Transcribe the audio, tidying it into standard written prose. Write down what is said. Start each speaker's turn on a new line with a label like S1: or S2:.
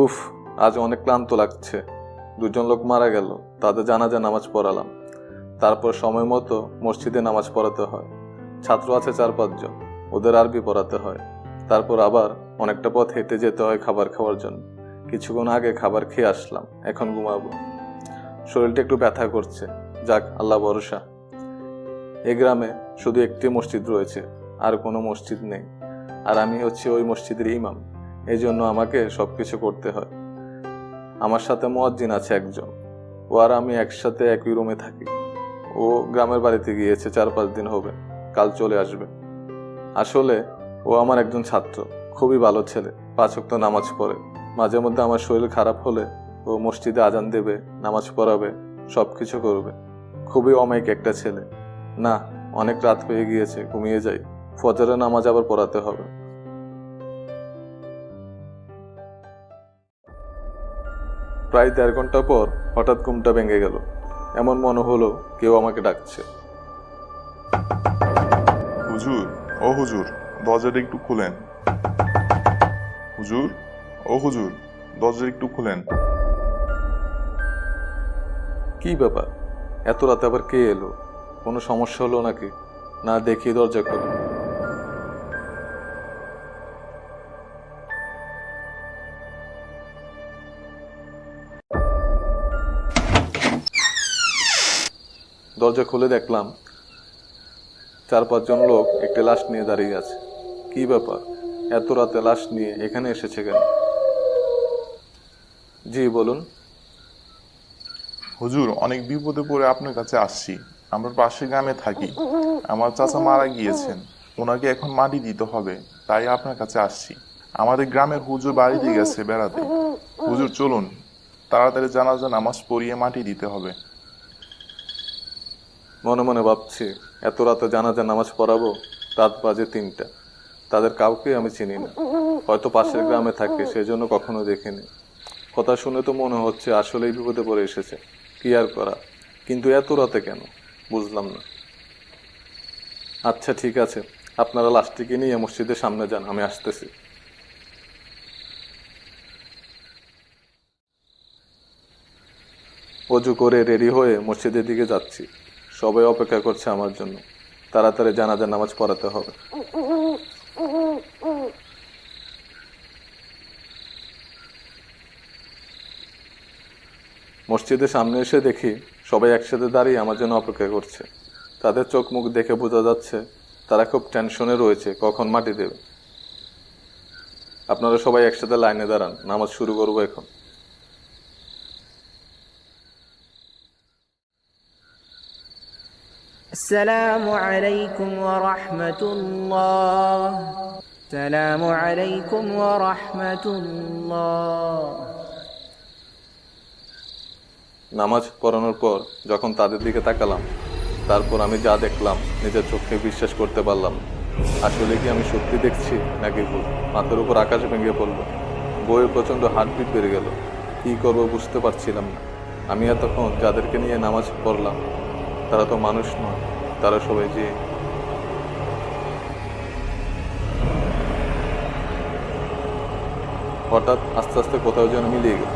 S1: উফ, আজ অনেক ক্লান্ত লাগছে। দুজন লোক মারা গেল, তাদের জানাজা নামাজ পড়ালাম। তারপর সময় মতো মসজিদে নামাজ পড়াতে হয়। ছাত্র আছে 4-5 জন, ওদের আরবি পড়াতে হয়। তারপর আবার অনেকটা পথ হেঁটে যেতে হয় খাবার খাওয়ার জন্য। কিছুক্ষণ আগে খাবার খেয়ে আসলাম, এখন ঘুমাবো। শরীরটা একটু ব্যথা করছে, যাক আল্লাহ ভরসা। এই গ্রামে শুধু একটি মসজিদ রয়েছে, আর কোনো মসজিদ নেই। আর আমি হচ্ছি ওই মসজিদের ইমাম, এই জন্য আমাকে সবকিছু করতে হয়। আমার সাথে মুয়াজ্জিন আছে একজন, ও আর আমি একসাথে একই রুমে থাকি। ও গ্রামের বাড়িতে গিয়েছে, 4-5 দিন হবে, কাল চলে আসবে। আসলে ও আমার একজন ছাত্র, খুবই ভালো ছেলে, 5 ওয়াক্ত নামাজ পড়ে। মাঝে মধ্যে আমার শরীর খারাপ হলে ও মসজিদে আজান দেবে, নামাজ পড়াবে, সবকিছু করবে। খুবই অমায়িক একটা ছেলে। না, অনেক রাত হয়ে গিয়েছে, ঘুমিয়ে যাই। ফজরের নামাজ আবার পড়াতে হবে। প্রায় 1.5 ঘন্টা পর হঠাৎ ঘুমটা ভেঙে গেল। এমন মনে হলো কেউ আমাকে ডাকছে।
S2: হুজুর, ও হুজুর, দরজাটা একটু খুলেন। হুজুর, ও হুজুর, দরজাটা একটু খুলেন।
S1: কি ব্যাপার, এত রাতে আবার কে এলো? কোনো সমস্যা হলো নাকি? না দেখি দরজা খোলো। দরজা খুলে দেখলাম 4-5 জন লোক একটি লাশ নিয়ে দাঁড়িয়ে আছে। কি ব্যাপার, এত রাতে লাশ নিয়ে এখানে এসেছে কেন? জি বলুন।
S2: হুজুর, অনেক বিপদে পড়ে আপনার কাছে আসছি। আমরা পাশের গ্রামে থাকি। আমার চাচা মারা গিয়েছেন, ওনাকে এখন মাটি দিতে হবে, তাই আপনার কাছে আসছি। আমাদের গ্রামের হুজুর বাড়িতে গেছে বেড়াতে। হুজুর চলুন, তাড়াতাড়ি জানাজা নামাজ পড়িয়ে মাটি দিতে হবে।
S1: মনে মনে ভাবছি, এত রাতে জানাজা নামাজ পড়াবো? রাত বাজে 3টা। তাদের কাউকে আমি চিনি না, হয়তো পাশের গ্রামে থাকে, সেজন্য কখনো দেখিনি। কথা শুনে তো মনে হচ্ছে আসলেই বিপদে পড়ে এসেছে। কি আর করা, কিন্তু এত রাতে কেন বুঝলাম না। আচ্ছা ঠিক আছে, আপনারা লাশটিকে নিয়ে মসজিদের সামনে যান, আমি আসতেছি। অজু করে রেডি হয়ে মসজিদের দিকে যাচ্ছি। সবাই অপেক্ষা করছে আমার জন্য। তাড়াতাড়ি জানাজার নামাজ পড়াতে হবে। মসজিদের সামনে এসে দেখি সবাই একসাথে দাঁড়িয়ে আমার জন্য অপেক্ষা করছে। তাদের চোখ মুখ দেখে বোঝা যাচ্ছে তারা খুব টেনশনে রয়েছে কখন মাটি দেবে। আপনারা সবাই একসাথে লাইনে দাঁড়ান, নামাজ শুরু করবো এখন।
S3: السلام عليكم ورحمة الله. السلام عليكم ورحمة الله.
S1: নামাজ পড়ানোর পর যখন তাদের দিকে তাকালাম, তারপর আমি যা দেখলাম নিজের চোখে বিশ্বাস করতে পারলাম না। আসলে কি আমি সত্যি দেখছি নাকি ভুল? মাথার উপর আকাশ ভেঙে পড়লো, বইয়ে প্রচণ্ড হার্টবিট বেড়ে গেল। কি করব বুঝতে পারছিলাম না। আমি এতক্ষণ যাদেরকে নিয়ে নামাজ পড়লাম তারা তো মানুষ নয়, তারা সবাই যে। হঠাৎ আস্তে আস্তে কোথাও যেন মিলিয়ে গেল।